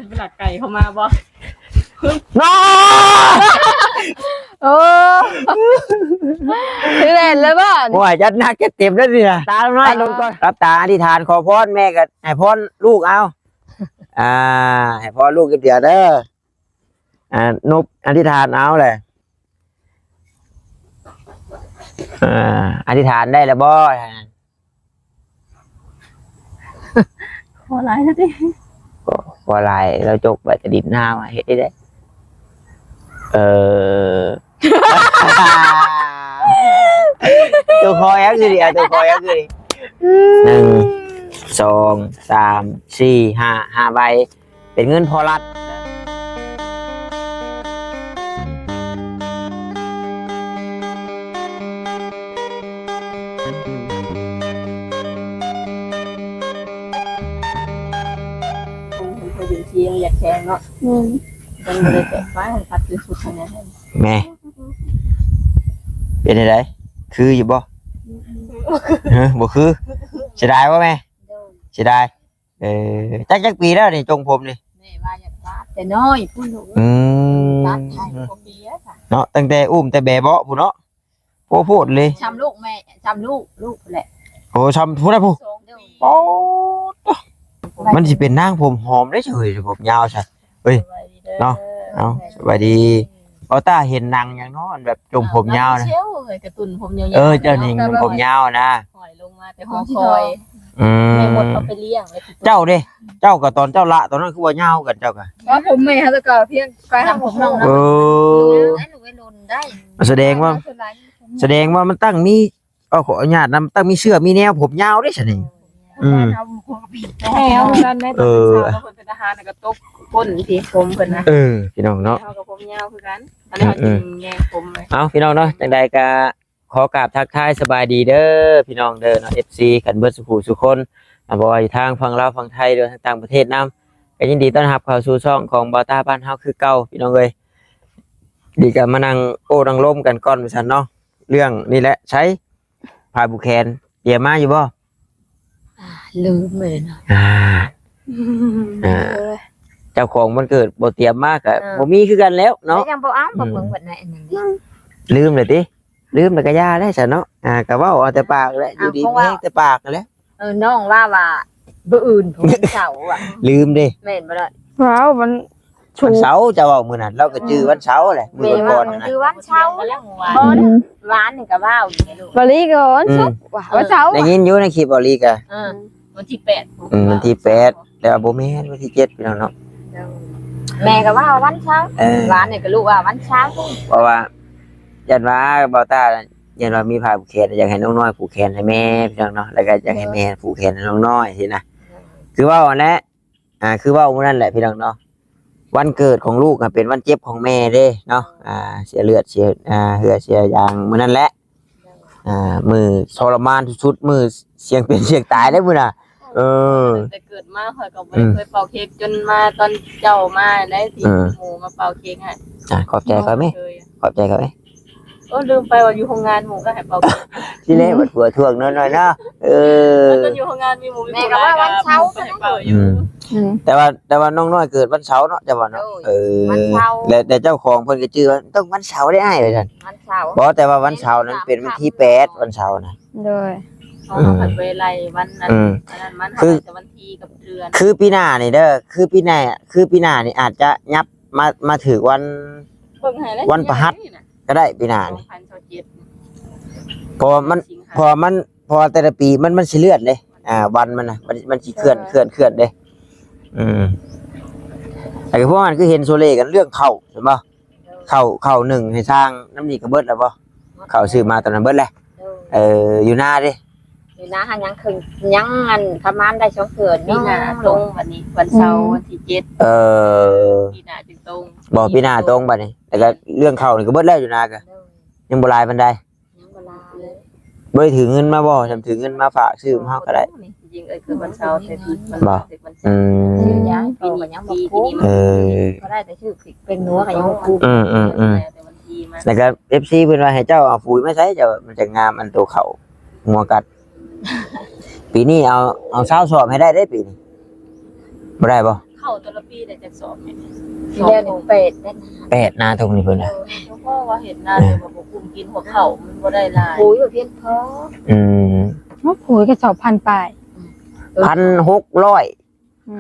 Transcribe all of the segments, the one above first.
ไปหลักไก่เข้ามาบ่น้อโอ้คือเล่นเลยบ่โอ้ยจัดหนักจะเต็มแล้วสินะตาหน่อยลงก่อนรับตาอธิษฐานขอพรแม่กับให้พรลูกเอาให้พรลูกเดี๋ยวเด้อนบอธิษฐานเอาเลยอธิษฐานได้แล้วบ่ขอหลายซะดิพอลายเราจกไปจะดินหน้ามาเฮ็ดได้ตัวคอยคือดิตัวคอยคือดิ1 2 3 4 5ใบเป็นเงินพอรัดเป็นเชียงอยากแข่งเนาะมันเลยแตกฟ้าของพัดคือสุดทางนี้แม่เป็นอะไรคืออยู่บ่บ่คือเสียดายบ่แม่เสียดายจักปีแล้วนี่จงผมนี่แม่ว่าอยากวาดแต่น้อยพูดลูกวาดไทยบ่มีอ่ะเนาะตั้งแต่อุ้มแต่แบเบาะพุ่นเนาะโอ้โพดเลยช้ำลูกแม่ช้ำลูกแหละโอ้ช้ำพุ่นนะพุ่นโอ้มันสิเป็นนางผมหอมได้เฉยผมยาวใช่เฮ้ยเนาะเอาสวัสดีเอาตาเห็นนางอย่างเนาะแบบจงผมยาวนะกระตุนผมยาวเจ้านี่มันผมยาวนะหอยลงมาแต่หอคอยแม่หมดเอาไปเลี้ยงเจ้าดิเจ้ากับตอนเจ้าละตอนนั้นคือว่ายาวกันเจ้ากันว่าผมแม่ฮะตะกอเพียงไปทำผมน้องนะแสดงว่ามันตั้งมีขออนุญาตนำตั้งมีเสื้อมีแนวผมยาวได้ใช่ไหมแถวกันได้ตอนคนเป็นทหารก็ตกพ้นที่ผมเพิ่นนะพี่น้องเนาะเขากับผมยาวคือกันอันนี้เขาจึงแยกผมเลยเอาพี่น้องเนาะจังใดก็ขอกราบทักทายสบายดีเด้อพี่น้องเด้อเนาะ FC กันเบิดสุขุสุคนบ่ว่าอยู่ทางฝั่งลาวฝั่งไทยหรือทางต่างประเทศนำก็ยินดีต้อนรับเข้าสู่ช่องของบ่าวตาบ้านเฮาคือเก่าพี่น้องเอ้ยดีก็มานั่งโอ้นั่งล้มกันก่อนว่าซั่นเนาะเรื่องนี่แหละใช้ผ้าบุแคนเตรียมมาอยู่บ่ลืมเลยเนาะเจ้าของมันเกิดบ่เตรียมมากอะบ่มีคือกันแล้วเนาะยังบ่เอาบ่เบิ่งบัดไหนอันนั้นลืมเลยติลืมแล้วก็ย่าได้ซะเนาะก็เว้าเอาแต่ปากแหละอยู่ดีแม่งแต่ปากนั่นแหละน้องว่าบ่อื่นผมเสาร์อ่ะลืมดิแม่นบ่ได้ว้าวมันวันเสาร์จะเว้ามื้อนั้นเราก็จื้อวันเสาร์แหละมื้อก่อนนะคือวันเสาร์บ่ร้านนี่ก็ว้าวอยู่ลูกบริก่อนสุกวันเสาร์ได้ยินอยู่ในคลิปบริกะวันที่8วันที่8แล้วบ่แม่นวันที่7พี่น้องเนาะแม่ก็ว่าวันเสาร์ร้านนี่ก็ลูกว่าวันเสาร์เพราะว่ายันว่าบ่าวตายันว่ามีผ้าผูกแขนอยากให้น้องน้อยผูกแขนให้แม่พี่น้องเนาะแล้วก็อยากให้แม่ผูกแขนให้น้องน้อยสินะคือว่าอันนั้นคือว่ามื้อนั้นแหละพี่น้องเนาะวันเกิดของลูกเป็นวันเจ็บของแม่เด้เนาะเสียเลือดเสียเหือเสียยางมื้อนั้นแหละมือทรมานสุดๆมือเสียงเป็นเสียงตายได้มื้อน่ะแต่เกิดมาข่อยก็บ่เคยเป่าเค้กจนมาตอนเจ้ามาได้สิหมู่มาเป่าเค้กให้ขอบใจเขามั้ยขอบใจเขามั้ยลืมไปว่าอยู่โรงงานหมู่ก็ให้เป่าที่แรกบัดผัวทวงน้อยๆเนาะตอนอยู่โรงงานมีหมู่แม่ก็ว่าวันเสาร์ก็เป่าอยู่แต่ว่าน้องน้อยเกิดวันเสาร์เนาะจังว่าเนาะวันเสาร์แล้วเจ้าของเพิ่นก็ชื่อว่าต้องวันเสาร์ได้อ้ายว่าซั่นวันเสาร์บ่แต่ว่าวันเสาร์นั้นเป็นวันที่8วันเสาร์นะโดยเขาผัดเวลาวันนั้นมันแต่วันที่กับเดือนคือปีหน้านี่เด้อคือปีหน้านี่อาจจะยับมาถึงวันประหัสก็ได้ปีหน้านี่พอแต่ละปีมันสิเลื่อนเลยวันมันน่ะมันสิเคลื่อนเด้แต่พวกมันคือเห็นโซเล่กันเรื่องเข้าใช่ป่ะเข้า1ให้สร้างน้ำนี่ก็เบิดแล้วบ่เข้าซื้อมาตอนนั้นเบิดแล้วอยู่หน้าดิอยู่หน้ายังคือยังอันประมาณได้2เดือนนี่นะตรงวันนี้วันเสาร์วันที่7ปีหน้าจึงตรงบ่ปีหน้าตรงบัดนี้แต่ก็เรื่องเข้านี่ก็เบิดแล้วอยู่หน้าก็ยังบ่หลายปานใดยังบ่หลายเลยบ่ได้ถือเงินมาบ่จำถือเงินมาฝากซื้อเฮาก็ได้จริงคือวันเสาร์แต่บ่ชื่อยังปีนี้ยังบ่คุ้มก็ได้แต่ชื่อเป็นนัวก็ยังบ่คุ้มแล้วก็ FC เพิ่นว่าให้เจ้าเอาปุ๋ยมาใช้เจ้ามันจะงามอันโตเข้างัวกัดปีนี้เอา20สอบให้ได้ปีนี้บ่ได้บ่เขา เข้าแต่ละปีได้จักสอบแม่ เดือน1เป็ดนั่น 8นาตรงนี้เพิ่นน่ะ เพราะว่าเห็นหน้าเลยว่าบ่กุมกินหัวเข่ามันบ่ได้หลาย ปุ๋ยบ่เพียงพอ อืม ว่าปุ๋ยก็2,000ปลาย 1,600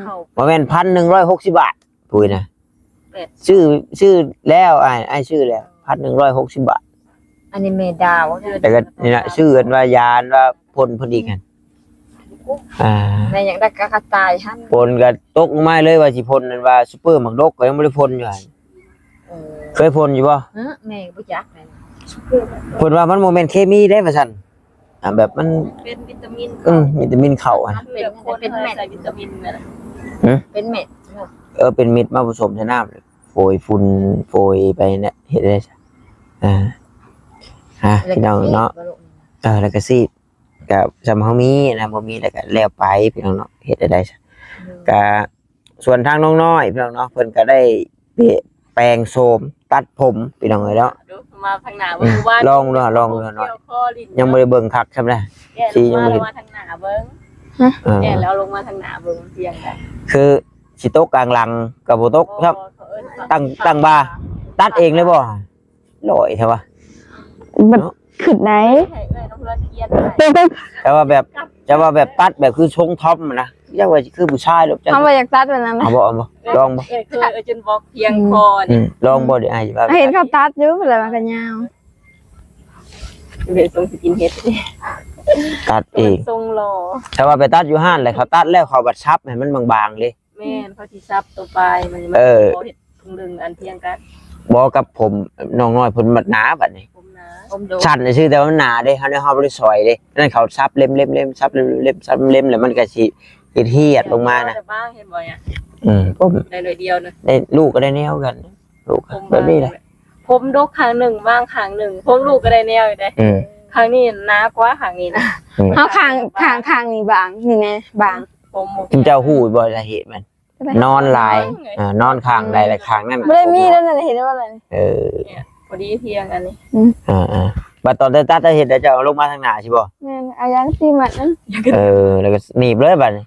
เข้า บ่แม่น1,160 บาทปุ๋ยนะ 8 ชื่อแล้วอ้ายชื่อแล้ว1,160 บาท อันนี้เมดาว แต่ก็นี่นะชื่อกันว่ายานว่าพลอีกกันแม่ยังได้กระต่ายหั่น พลก็ตกลงมาเลยว่าสิพลนั่นว่าซุปเปอร์มักดกก็ยังบ่ได้พลอยู่หั่นเคยพลอยู่บ่ แม่บ่จักแม่ เพิ่นว่ามันบ่แม่นเคมีได้ว่าซั่นแบบมัน เป็นวิตามิน วิตามินเข้าอ่ะ เป็นคนเป็นใส่วิตามินนั่น เป็นเม็ด เป็นมิตรมาผสมใส่น้ำโฟยฝุ่นโฟยไปเนี่ยเฮ็ดได้พี่น้องเนาะแล้วก็ซีดกับจำเฮามีนะบ่มีแล้วก็แล้วไปพี่น้องเนาะเฮ็ดได้ซะก็ส่วนทางน้องน้อยพี่น้องเนาะเพิ่นก็ได้แปรงโสมตัดผมพี่น้องเอ้ยเนาะ มาทางหน้าเบิ่งว่า ลองดูหน่อยยังบ่ได้เบิ่งคักใช่มั้ย ที่ยังบ่มาทางหน้าเบิ่งแก่แล้วลงมาทางหน้าเบิ่งเพียงได้ คือสิตกกลางหลังก็บ่ตกครับตั้งบ่าตัดเองเลยบ่ลอยใช่ป่ะ มันขึ้นไหน ให้เอ้ยน้องเพื่อนเกียน แต่ว่าแบบตัดแบบคือชงท็อปนะอยากว่าคือผู้ชายหรอกจัง ทำมาอยากตัดแบบนั้น เอาบ่ลองบ่ เอ้ยคือจนบอกเพียงพอนี่ ลองบ่ได้อ้ายว่า เห็นเขาตัดอยู่อะไรมันก็ยาว เดี๋ยวส่งสิกินเฮ็ด ตัดเอง ทรงรอ แต่ว่าไปตัดอยู่ห้านเลยเขาตัดแล้วเขาบัดชับให้มันบางๆเลย แม่นเขาสิซับตัวปลายมันเฮ็ดทุ่งลึงอันเพียงกัน บ่กับผมน้องน้อยเพิ่นมัดหนาบัดนี้ ผมนะผมโด ชันซื่อแต่ว่ามันหนาเด้เฮาได้เฮาบ่ได้ซอยเด้นั่นเขาซับเล่มๆซับเล่มๆซับเล่มแล้วมันก็สิเฮียดลงมานะ บ้างเห็นบ่อ่ะ ผม ได้เลยเดียวนะ ได้ลูกก็ได้แนวกันลูกแบบนี้แหละ ผมดกครั้งหนึ่งบ้างครั้งหนึ่งผมลูกก็ได้แนวอยู่ได้ครั้งนี้หนากว่าครั้งนี้นะ เขาคางนี่บางนี่ไงบาง ผม คุณเจ้าฮู้บ่สาเหตุมันนอนหลายนอนข้างใดหลายข้างนั่น ไม่ได้มีแล้วนั่นเห็นว่าอะไร พอดีเพียงอันนี้ บัดตอนตัดเฮ็ดแล้วจะเอาลงมาทางหน้าใช่บ่ แม่เอายังซีมันนั้น แล้วก็หนีบเลยบัดนี้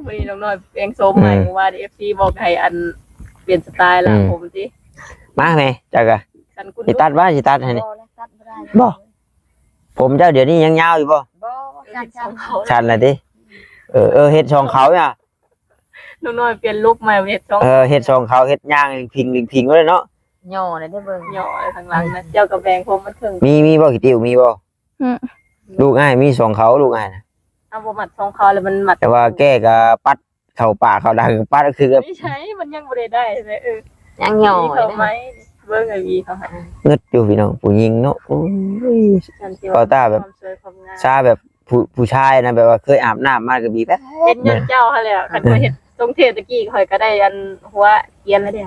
พอดีน้องน้อยเองโซมใหม่ว่าดี FC บอกให้อันเปลี่ยนสไตล์ละผมสิ มาแม่จักอ่ะ สันกุล สิตัดว่าสิตัดให้นี่บ่ผมเจ้าเดี๋ยวนี้ยังยาวอยู่บ่ ชันละดิเฮ็ดช่องเขาเนี่ย น้องน้อยเปลี่ยนลุคใหม่เฮ็ดช่อง เฮ็ดช่องเขาเฮ็ดย่างพิงไว้เลยเนาะ ย่อเลยได้เบิ่ง ย่อทางหลังนะเจ้ากระแบงผมมันถึง มีบ่กี่ติ้วมีบ่ลูกอ้ายมีช่องเขาลูกอ้ายนะ เอาบ่มัดช่องคอแล้วมันมัด แต่ว่าแก้ก็ปัดเข้าปากเข้าดังปัดก็คือ ไม่ใช่มันยังบ่ได้เลย ยังย่อ เขาไหมเบิ่งไอ้วีเขาให้ งึดอยู่พี่น้องผู้หญิงเนาะโอ้ย ความสวยความงาม ชาแบบผู้ชายนะแบบว่าเคยอาบน้ำมาก็บีแบบ เป็นยันเจ้าเขาเลยคันบ่เฮ็ดตรงเทศตะกี้ข่อยก็ได้อันหัวเกียนแล้วเด้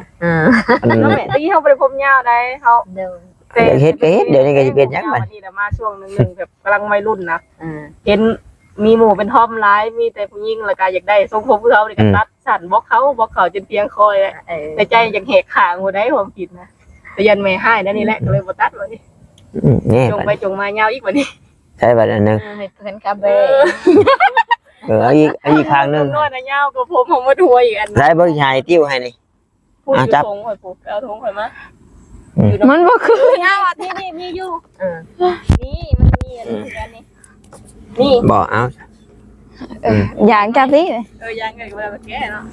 น้องแม่ตะกี้เฮาบ่ได้ผมยาวได้เฮา เดิม เฮ็ดเดี๋ยวนี้ก็สิเป็นจังบัด นี่มาช่วงนึงแบบกำลังวัยรุ่นนะเห็นมีหมู่เป็นทอมร้ายมีแต่ผู้หญิงแล้วก็อยากได้ทรงผมเขาเลยก็ตัดสั่นบอกเขาจนเพียงคอยในใจอยากแหกขางหัวได้ความผิดนะแต่ยันไม่ให้นั่นนี่แหละก็เลยบ่ตัดวันนี้ นี่ จงไปจงมายาวอีกวันนี้ ใช่บัดอันนึง เพิ่นกะเบ เอาอีกข้างนึง นวดนะยาวก็ผมของมาทัวอีกอัน ใช้เบิ่งชายติ้วให้นี่ พูดอยู่ทงข่อยปุ๊บเอาทงข่อยมา มันบ่คือยาวอ่ะ นี่มีอยู่นี่มันมีอันนี้นี่ บ่เอา อย่างจับสิ ยังไงเวลาแก้เนาะ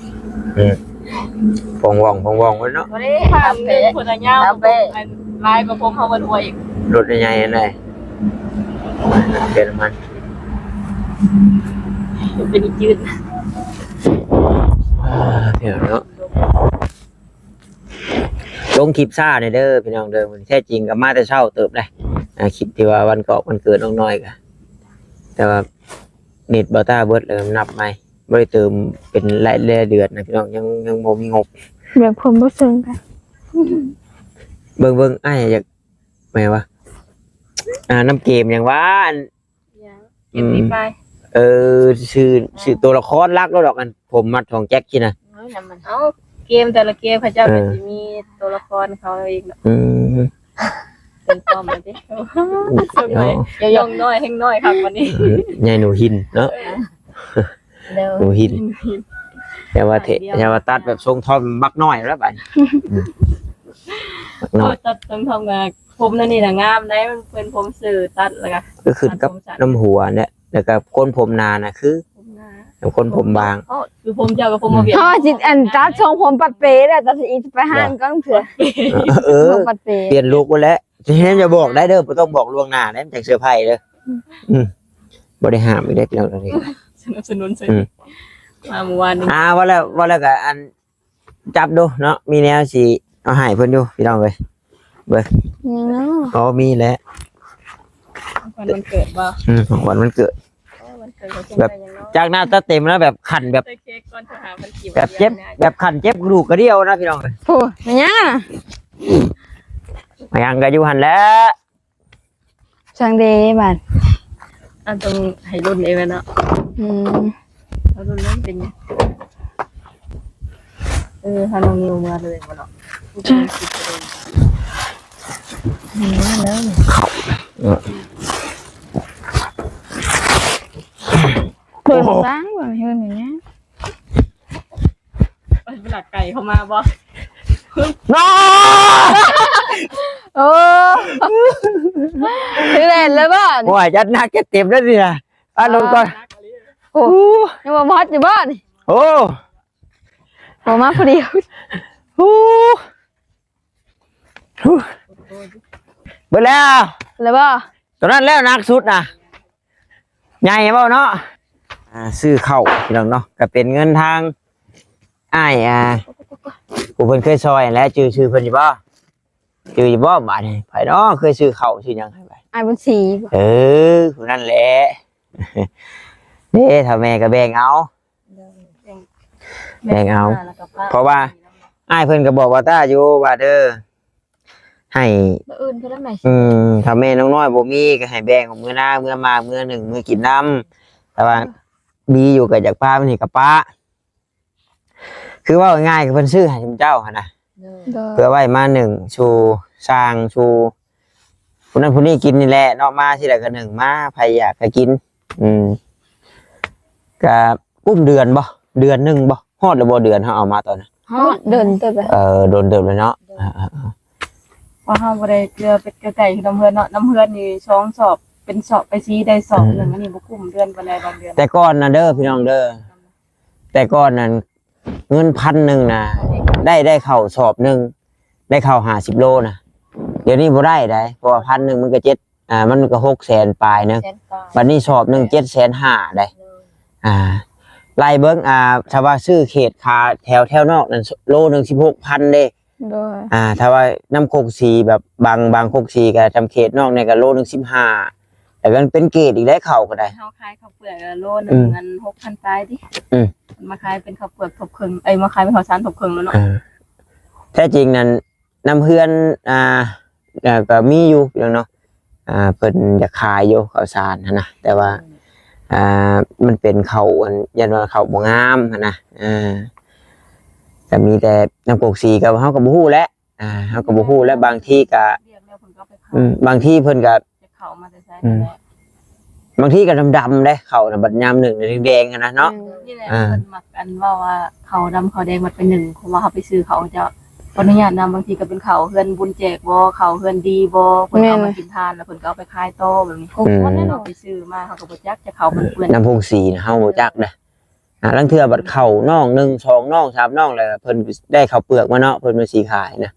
พองว่องไว้เนาะ วันนี้ทำเป็นคนละยาวลายกับผมเขามาทัวอีก รถใหญ่ๆนั่นแหละเป็นมัน เป็นอีกยืน เดี๋ยวเนาะลงคลิปซ่าเด้อพี่น้องเด้อแท้จริงก็มาแต่เช้าเติบได้คลิปที่ว่าวันเกาะวันเกิดน้องน้อยก็แต่ว่าเน็ตบอต้าเบิร์ดเลยนับไหมบ่ได้เติมเป็นรายเดือนนะพี่น้องยังบ่มีงบ เบิ่งผมบ่ซึ้งกัน เบิ่งอ้ายอยากแม่วะน้ำเกมอย่างว่า เก็บนี้ไป ชื่อตัวละครลักแล้วดอกกันผมมัดของแจ็คกี้นะ เอาเกมแต่ละเกมพระเจ้าก็จะมีตัวละครเขาอีกเป็นปอมมาดิย่องน้อยแห่งน้อยครับวันนี้ ใหญ่หนูหินเนาะหนูหิน อย่าว่าเถอย่าว่าตัดแบบทรงทอมบักน้อยแล้วไปบักน้อย ตัดต้องทำงานผมนั่นนี่น่ะงามได้มันเป็นผมสื่อตัดแล้วก็ ก็ขึ้นกับน้ำหัวเนี่ยแล้วก็คนผมนานะคือคนผมบาง คือผมเจ้ากับผมมาเบียด พ่อจิตอันตัดทรงผมปัดเป๋แล้วตัดอีกไปห้างก็เผื่อ เออ ผมปัดเป๋ เปลี่ยนลูกไปแล้วทีนี้จะบอกได้เด้อบ่ต้องบอกล่วงหน้าได้จากเสื้อผ้าเด้อบ่ได้ห้ามไม่ได้พี่น้องตรงนี้ สนับสนุนซื้อมาเมื่อวานนี้ ว่าแล้วก็อันจับดูเนาะมีแนวสิเอาให้เพิ่นอยู่พี่น้องเว้ยเบิ่งอ๋อมีแล้ว วันเกิดบ่ ของวันมันเกิด วันเกิดเขา แบบ จากหน้าตาเต็มแล้วแบบขันแบบ เค้กก่อนจะหาวันกี่ แบบเจ็บแบบขันเจ็บกระดูกกระเดี่ยวนะพี่น้องเอ้ย โอ้มันยังอ่ะ มายังก็อยู่หั่นแหล้ว ช่างเดย์บัด อันตรงให้รุ่นเองเนาะ แล้วรุ่นนั้นเป็นไงทาน้องนิวมาเลยมาเนาะแล้ว เปิดร้านบ่เฮ็ดอย่างเงี้ย ไปหลักไก่เข้ามาบ่ น้า โอ้คือเล่นเลยบ่ โอ้ยยัดหนักแกเต็มแล้วนี่นะลงก่อน โอ้ยังบ่ฮอดอยู่บ่นี่ โอ้ บ่มาผู้เดียว โอ้เบิดแล้ว เลยบ่ ตอนนั้นแล้วหนักสุดนะใหญ่เปล่าเนาะซื้อเข้าวพี่น้องเนาะก็เป็นเงินทางอ้ายกูเพิ่นเคยซอยแล้วชื่อเพิ่นอยู่บ่ชื่ออยู่บ่บาดนี้ไผเนาะเคยซื้อเข้าวชื่อหยังให้ไป อ้ายบุญศรี ผู้นั้นแหละเด้ถ้าแม่ก็แบ่งเอาเพราะว่าอ้ายเพิ่นก็บอกว่าตาอยู่ว่าเด้อให้ บ่อื่นเพิ่นได้ไหม ถ้าแม่น้องน้อยบ่มีก็ให้แบ่งของมื้อหน้ามื้อมามื้อหนึ่งมื้อกินน้ำแต่ว่ามีอยู่ก็จากป้ามันนี่กับป้าคือว่าง่ายๆคือเพิ่นซื้อให้เจ้าหั่นน่ะเพื่อไว้มาหนึ่งชูสร้างชูคนนั้นคนนี้กินนี่แหละเนาะมาที่ใดก็หนึ่งมาใครอยากก็กินก็กุ้มเดือนบ่เดือนหนึงบ่ฮอดแล้วบ่เดือนเฮาเอามาตอนนั้น ฮอดเดินเติบเลย โดนเดิมเลยเนาะ ว่าเฮาบ่ได้เกลือเป็ดเกลือไก่คือน้ำเฮือนเนาะน้ำเฮือนนี่2สอบเป็นสอบไปซีได้สอบนึงอันนี้บ่คุ้มเดือนปานใดบางเดือน แต่ก่อนน่ะเด้อพี่น้องเด้อแต่ก่อนนั้นเงิน1,000น่ะได้เข้าสอบหนึงได้เข้า50โลนะเดี๋ยวนี้บ่ได้เพราะว่า1,000มันก็มันก็600,000ปลายนึงบัดนี้สอบหนึง750,000ได้ไล่เบิ่งถ้าว่าซื้อเขตคาแถวนอกนั่นโลนึง16,000เด้ โดย ถ้าว่าน้ำโคกสีแบบบางโคกสีก็ทำเขตนอกเนี่ยก็โลนึง15แต่ก็เป็นเกรดอีกได้เข้าก็ได้ เฮาขายข้าวเปลือกโลนึงอัน 6,000 ปลายดิมาขายเป็นข้าวเปลือกทบครึ่งมาขายเป็นข้าวสารทบครึ่งแล้วเนาะ แท้จริงนั้นน้ำเพื่อนก็มีอยู่พี่น้องเนาะเพิ่นจะขายอยู่ข้าวสารนะแต่ว่ามันเป็นข้าวยันว่าข้าวบ่งามนะก็มีแต่น้ำโคกสีก็เฮาก็บ่ฮู้แล้วเฮาก็บ่ฮู้แล้วบางที่ก็บางที่เพิ่นก็ เข้ามาแต่ใช้ บางที่ก็ดำๆได้ข้าวน่ะบัดยามหนึ่งแดงๆนะเนาะ นี่แหละเพิ่นมักกันว่าเขาดำเขาแดงมันเป็นหนึ่งเพราะว่าเขาไปซื้อเขาจะขออนุญาตนำบางทีก็เป็นเขาเฮือนบุญแจกบ่เขาเฮือนดีบ่เพิ่นเอามากินทานแล้วเพิ่นก็เอาไปขายต่อแบบนี้วันนั้นเราไปซื้อมาเขาก็บ่จักจะเขามันเปื้อน น้ำพงสีนะเฮาบ่จักเด้อลังเทื่อบัดเข้าน่อง1 2น่อง3น่องแล้วเพิ่นได้ข้าวเปลือกมาเนาะเพิ่นมาสีขายนะ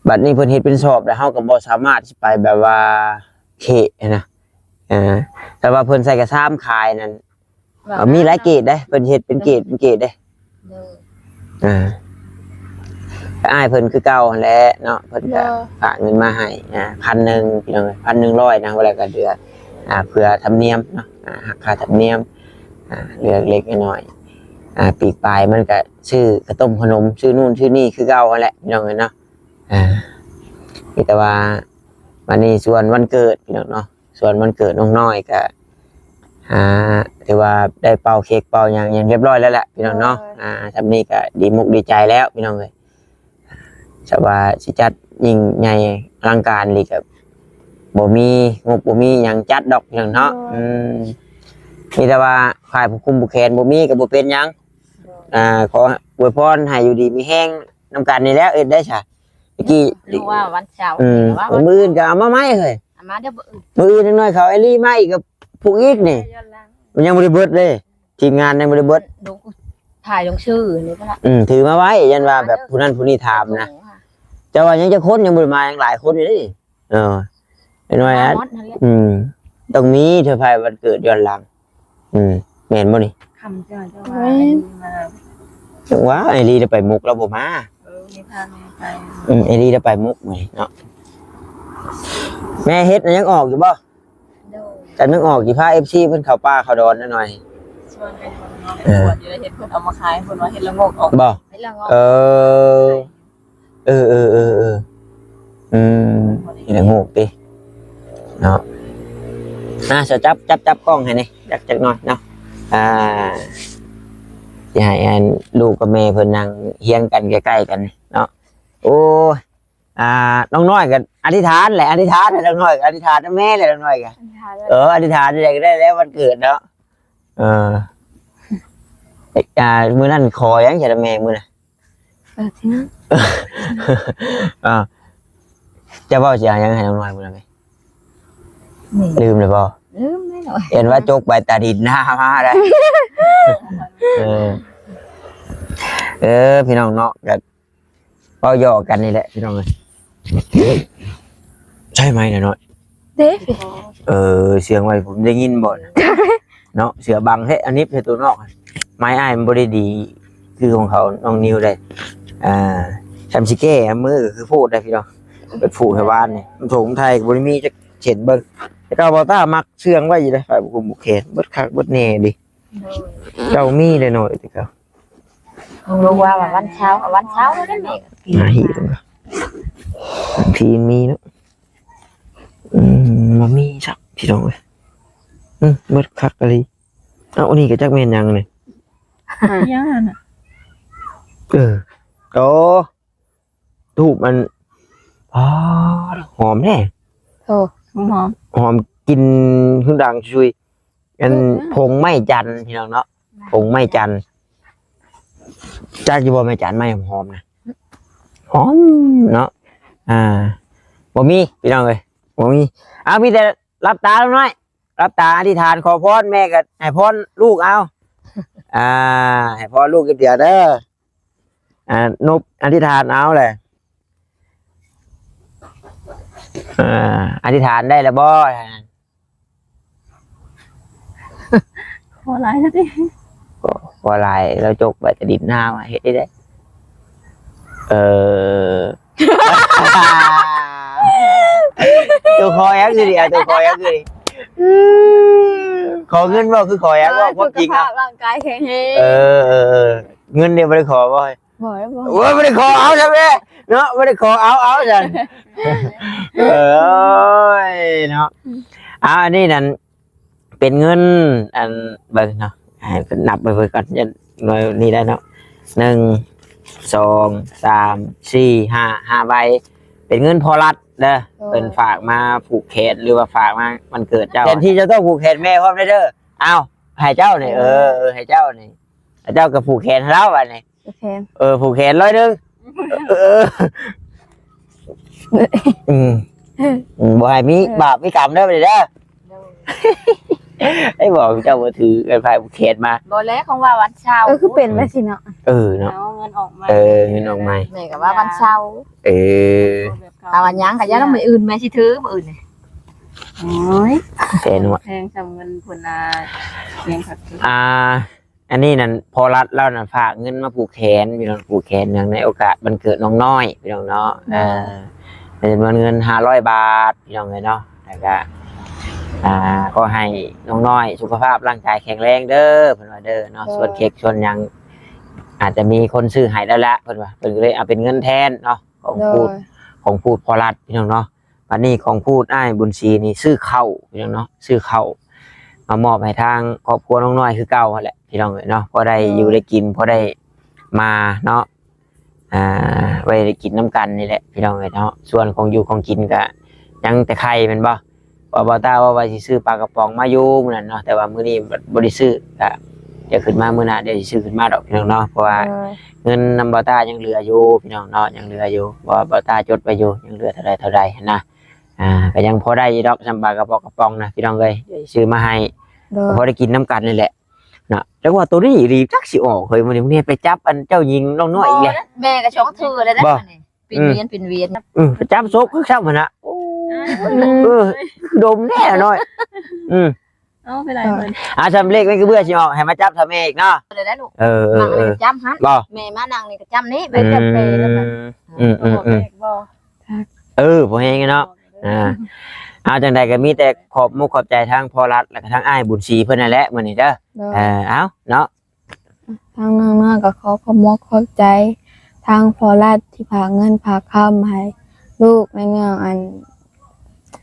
บัดนี้เพิ่นเฮ็ดเป็นสอบแล้วเฮาก็บ่สามารถสิไปแบบว่าเขะนะแต่ว่าเพิ่นใส่กระซ้ำขายนั่นมีหลายเกรดเด้เพิ่นเฮ็ดเป็นเกรดเด้อ้ายเพิ่นคือเก่าหั่นแหละเนาะเพิ่นก็ฝากเงินมาให้1,000พี่น้อง1,100นะว่าแล้วก็เดือนเพื่อธรรมเนียมเนาะหักค่าธรรมเนียมเหลือเล็กน้อยปีกปลายมันก็ชื่อกระต้มขนมชื่อนู่นชื่อนี่คือเก่าหั่นแหละพี่น้องเนาะแต่ว่าวันนี้ส่วนวันเกิดพี่น้องเนาะส่วนวันเกิดน้องน้อยก็ถือว่าได้เป่าเค้กเป่าอย่างเรียบร้อยแล้วแหละพี่น้องเนาะทำนี้ก็ดีมุกดีใจแล้วพี่น้องเลยแต่ว่าสิจัดยิ่งใหญ่อลังการเลยกับบ่มีงบบ่มีอย่างจัดดอกพี่น้องเนาะมีแต่ว่าฝ่ายผู้คุมผู้แขนบ่มีกับบ่เป็นหยัง ขออวยพรให้อยู่ดีมีแห้งน้ำกันนี่แล้วเอ็ดได้ช่ะเมื่อกี้ รู้ว่าวันเสาร์ ว่ามื้ออื่นก็เอามาไหมเฮ้ย มาเด้อบ่ มื้ออื่นน้อยเขาไอ้ลี่มาอีกกับผูกอีกนี่มันยังบ่ได้เบิดเลยทีมงานยังบ่ได้เบิด ดูถ่ายลงชื่อนี่ก็ละ ถือมาไว้ยันว่าแบบผู้นั้นผู้นี้ถามนะเจ้าว่ายังจะคนยังบ่ได้มายังหลายคนอยู่เด้เป็นว่าต้องมีเธอภายวันเกิดย้อนหลังแม่นบ่นี่ คำเจ้าว่ามา จังว่าไอ้ลีจะไปมุกแล้วบ่มา มีพาแม่ไป ไอ้ลีจะไปมุกมื้อนี้เนาะแม่เฮ็ดยังออกอยู่บ่แต่ยังออกอยู่พา FC เพิ่นเข้าป่าเข้าดอนหน่อย ชวนไปคนน้องไปบวชอยู่แล้วเห็นเพิ่นเอามาขายเพิ่นว่าเห็ดละงกออก บ่ ให้ละง เออนี่แหละงูติเนาะจะจับกล้องให้นี่จักหน่อยเนาะสิให้อันลูกกับแม่เพิ่นนั่งเฮียงกันใกล้ๆกันเนาะโอ้น้องน้อยก็อธิษฐานแหละอธิษฐานให้น้องน้อยอธิษฐานแม่เลยน้องน้อยก็อธิษฐานได้แล้ววันเกิดเนาะมื้อนั้นขอยังจะแม่มื้อน่ะ ที่นั่น จะบอกจะยังให้น้องน้อยมึงไหมลืมเลยบ่ ไม่หน่อย เห็นว่าจกใบตาดินหน้ามาได้พี่น้องเนาะกันเป้าหยอกกันนี่แหละพี่น้องเลยใช่ไหมนะน้อย เด้ เสียงไว้ผมได้ยินบ่เนาะเสือบังเฮ้อันนี้เป็นตัวนอกไม้อ้ายมันบริดีคือของเขาน้องนิวได้ชัมชิเก้มือคือพูดได้พี่น้องเป็นผูกให้บ้านนี่มันถุงไทยบริมีจะเฉียนเบิ้งแต่เจ้าบอต้ามักเชื่องไว้อยู่เลยฝ่ายบุกบุกเขตบดคักบดเน่ดิเจ้ามีเลยหน่อยติเขา รู้ว่าวันเช้าแล้วได้ไหม หาหีตรงนั้นพีมีเนาะมามีสักพี่น้องเลยบดคักอะไรอันนี้ก็จักเมนยังเลย ย่าน่ะ โอ้ถูกมันหอมแน่ โอ้ หอมกินขึ้นดังช่วยกันผงไม้จันพี่น้องเนาะผงไม้จันจากที่บ่ไม้จันไม้หอมนะหอมเนาะบ่มีพี่น้องเลยบ่มีมีแต่รับตาแล้วน้อยรับตาอธิษฐานขอพรแม่ก็ให้พรลูกเอาให้พรลูกเดี๋ยวเด้อนบอธิษฐานเอาเลยอธิษฐานได้แล้วบ่ ขอหลายซะดิ พอลายแล้วจกไปจะดินหน้ามาเฮ็ดได้ตัวคอยักษ์คือดิตัวคอยักษ์คือดิขอเงินบ่คือขอยักษ์บ่พบจริงอ่ะ ร่างกายแข็งแรง เงินเดียวไม่ได้ขอบ่ บ่ได้บ่ โอ้ยไม่ได้ขอเอาใช่ไหมเนาะไม่ได้ขอเอาจังเนาะอันนี้นั่นเป็นเงินอันเบิ่งเนาะนับไปเบิ่งก่อนจะหน่วยนี้ได้เนาะ1 2 3 4 5ใบเป็นเงินพอรัดเด้อเป็นฝากมาผูกแขนหรือว่าฝากมามันเกิดเจ้าแทนที่จะต้องผูกแขนแม่พร้อมได้เด้อเอาให้เจ้านี่ให้เจ้านี่เจ้าก็ผูกแขนให้เราบัดนี้ โอเค ผูกแขนร้อยหนึ่งบ่ให้มีบาปมีกรรมเด้อไปเด้อไอ้บอกเจ้าบ่ถือไอ้พายผูกแขนมา บ่แล้วของว่าวันเช้าคือเป็นไปสิเนาะ เนาะ เอาเงินออกมา เงินออกมา แม่ก็ว่าวันเช้า เอาวันยังก็ยังต้องไปอื่นแม่สิถือบ่อื่นนี่ โอ้ย แสนหัว แพงจำเงินพุ่นเพียงครับ อันนี้นั่นพอรัดแล้วนั่นฝากเงินมาผูกแขนพี่น้องผูกแขนอย่างในโอกาสวันเกิดน้องน้อยพี่น้องเนาะเป็นจำนวนเงิน500 บาทพี่น้องเลยเนาะแล้วก็ก็ให้น้องน้อยสุขภาพร่างกายแข็งแรงเด้อเพิ่นว่าเด้อเนาะส่วนเค้กส่วนยังอาจจะมีคนซื้อให้แล้วละเพิ่นว่าเพิ่นก็เลยเอาเป็นเงินแทนเนาะของพูดพอรัดพี่น้องเนาะวันนี้ของพูดอ้ายบุญศรีนี่ซื้อข้าวพี่น้องเนาะซื้อข้าวมามอบให้ทางครอบครัวน้องน้อยคือเก่าแหละพี่น้องเนาะพอได้อยู่ได้กินพอได้มาเนาะไว้ได้กินน้ำกันนี่แหละพี่น้องเนาะส่วนของอยู่ของกินก็ยังแต่ไข่เป็นบ่บ่ตาว่าสิซื้อปลากระป๋องมาอยู่มื้อนั้นเนาะแต่ว่ามื้อนี้บ่ได้ซื้อก็ เดี๋ยวขึ้นมามื้อหน้าเดี๋ยวสิซื้อขึ้นมาดอกพี่น้องเนาะเพราะว่าเงินนำบ่ตายังเหลืออยู่พี่น้องเนาะยังเหลืออยู่บ่ตาจดไปอยู่ยังเหลือเท่าใดนะก็ยังพอได้อยู่ดอกสำบากระปอกกระป๋องนะพี่น้องเอ้ยเดี๋ยวซื้อมาให้พอได้กินน้ำกันนี่แหละนะจังว่าตัวนี้รีบจักสิออกเฮ้ยมื้อนี้ไปจับอันเจ้าหญิงน้องน้อยอีกแล้ว แม่ก็ช่องถือเลยนะเป็นเวียน ไปจับซบคือซ้ำหั่นน่ะดมแน่หน่อยเอาไปไหนเพิ่นสำเร็จไว้คือเบื่อสิออกให้มาจับทำแม่อีกเนาะเลยนะลูก นั่งนี่จำฮันแม่มานั่งนี่ก็จำนี้ไปจำไปแล้วกันบ่แฮงเนาะจังใดก็มีแต่ขอบมุกขอบใจทางพ่อรัฐและก็ทางอ้ายบุญศรีเพิ่นนั่นแหละมื้อนี้เด้อเอาเนาะทางน้องๆก็ขอขอบคุณขอบใจทางพ่อรัฐที่พาเงินพาค้ำให้ลูกในเรื่องอัน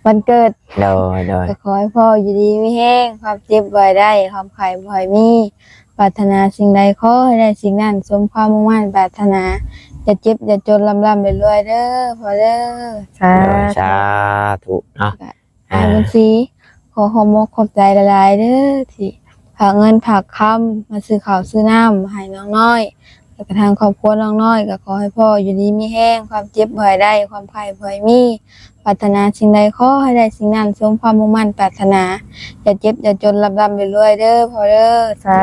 วันเกิดโดยก็ขอให้พ่ออยู่ดีไม่แห้งความเจ็บบ่อยได้ความไข้บ่อยมีปรารถนาสิ่งใดขอให้ได้สิ่งนั้นสมความมุ่งมั่นปรารถนาอย่าเจ็บอย่าจนร่ำรวยเด้อพ่อเด้อสาธุเนาะบัญชีขอขอบคุณขอบใจหลายๆเด้อที่ฝากเงินฝากคำมาซื้อข้าวซื้อน้ำให้น้องน้อยแล้วก็ทางครอบครัวน้องน้อยก็ขอให้พ่ออยู่ดีมีแห้งความเจ็บบ่อยได้ความไข้บ่อยมีปรารถนาสิ่งใดขอให้ได้สิ่งนั้นสมความมุ่งมั่นปรารถนาอย่าเจ็บอย่าจนร่ำรวยเด้อพ่อเด้อสา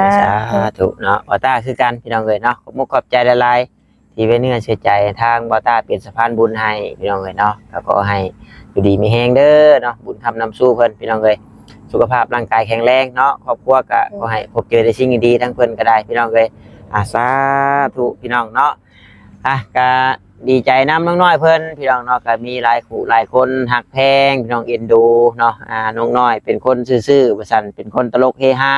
ธุเนาะบ่ตาคือกันพี่น้องเอ้ยเนาะขอบคุณขอบใจหลายๆที่ไว้เนื้อเชื่อใจทางบ่ตาเป็นสะพานบุญให้พี่น้องเอ้ยเนาะก็ขอให้อยู่ดีมีแห้งเด้อเนาะบุญคำนำสู้เพิ่นพี่น้องเอ้ยสุขภาพร่างกายแข็งแรงเนาะครอบครัวก็ขอให้พบเจอแต่สิ่งดีๆทั้งเพิ่นก็ได้พี่น้องเอ้ยสาธุพี่น้องเนาะก็ดีใจน้ำน้องน้อยเพิ่นพี่น้องเนาะก็มีหลายคู่หลายคนหักแพงพี่น้องเอ็นดูเนาะน้องน้อยเป็นคนซื่อๆประสันเป็นคนตลกเฮฮา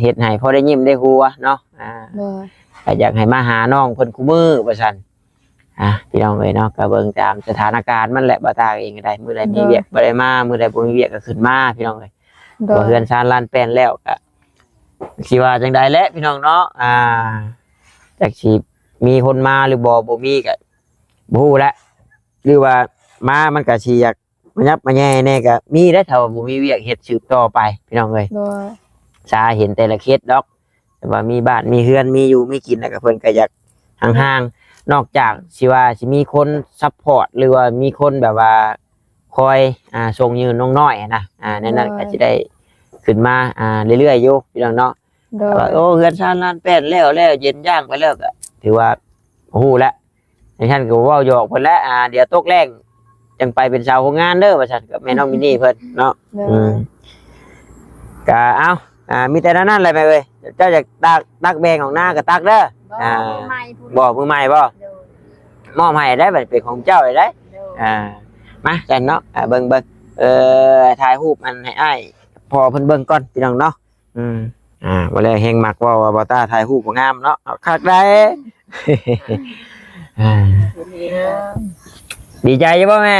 เฮ็ดให้พอได้ยิ้มได้หัวเนาะก็อยากให้มาหาน้องเพิ่นคู่มือประสันพี่น้องเอ้ยเนาะก็เบิ่งตามสถานการณ์มันแหละบ่ตาเองก็ได้มื้อใดมีเวียกบ่ได้มามื้อใดบ่มีเวียกก็ขึ้นมาพี่น้องเอ้ยบ่เฮือนซานลานแป้นแล้วก็สิว่าจังใดแหละพี่น้องเนาะจักสิมีคนมาหรือบ่มีก็บ่ฮู้แล้วหรือว่ามามันก็สิอยากมายับมาแย่แน่ก็มีได้ถ้าว่าบ่มีเวียกเฮ็ดสืบต่อไปพี่น้องเอ้ยสาเห็นแต่ละเคสดอกแต่ว่ามีบ้านมีเฮือนมีอยู่มีกินแล้วก็เพิ่นก็อยากห่างๆนอกจากสิว่าสิมีคนซัพพอร์ตหรือว่ามีคนแบบว่าคอยส่งยืนน้องน้อยนะนั่นน่ะก็สิได้ขึ้นมาเรื่อยๆอยู่พี่น้องเนาะว่าโอ้เฮือนซานลานแป้นแล้วเย็นย่างไปแล้วก็ถือว่าโอ้โหแล้วในท่านก็ว่าหยอกเพิ่นแล้วเดี๋ยวตกแรงจังไปเป็นชาวโรงงานเด้อว่าซั่นกับแม่น้องมินี่เพิ่นเนาะก็เอามีแต่นั้นแหละไปเว้ยเจ้าอยากตักแบงของหน้าก็ตักเด้อบอกมือใหม่บ่มอบให้ได้บัดเป็นของเจ้าได้มาจันเนาะเบิ่งถ่ายรูปมันให้อ้ายพอเพิ่นเบิ่งก่อนพี่น้องเนาะบ่แล้วแฮงมักว่าบ่ตาถ่ายรูปบ่งามเนาะคักได้ดีใจอยู่บ่แม่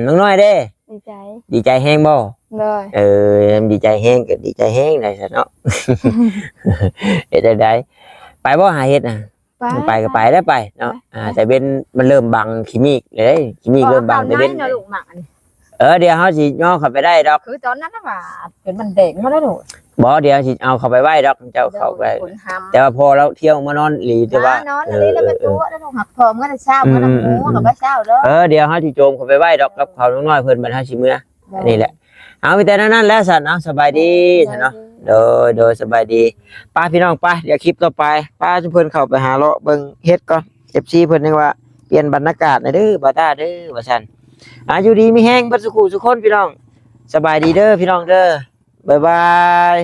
น้องน้อยเด้ดีใจแฮงบ่ดีใจแฮงก็ดีใจแฮงได้ซะเนาะเฮ็ดได้ไปบ่หาเฮ็ดไปก็ไปได้ไปเนาะแต่เป็นมันเริ่มบังขี้มีกเลยขี้มีกเริ่มบังแต่เป็นเดี๋ยวเขาสิย่อเข้าไปได้ดอกคือตอนนั้นว่าเป็นมันเด็กมาแล้วหนูบ่เดี๋ยวสิเอาเข้าไปไหว้ดอกเจ้าเข้าไปแต่ว่าพอเราเที่ยวมานอนหลีแต่ว่านอนนี่แล้วก็ตัวแล้วหักพร้อมกันเช้ากันหมูกับเช้าเด้อเดี๋ยวเขาสิโจมเข้าไปไหว้ดอกกับเขาน้อยเพิ่นบรรทัดสิมื้อนี่แหละเอาไปแต่นั้นแล้วสัตว์เนาะสบายดีเนาะโดยสบายดีป้าพี่น้องป้าเดี๋ยวคลิปต่อไปป้าจุเพิ่นเข้าไปหาเลาะเบิ่งเฮ็ดก่อน FC เพิ่นยังว่าเปลี่ยนบรรยากาศหน่อยเด้อบ่ตาเด้อว่าซั่นอยู่ดีมีแห้งบัดสุขุสุคนพี่น้องสบายดีเด้อพี่น้องเด้อบ๊ายบาย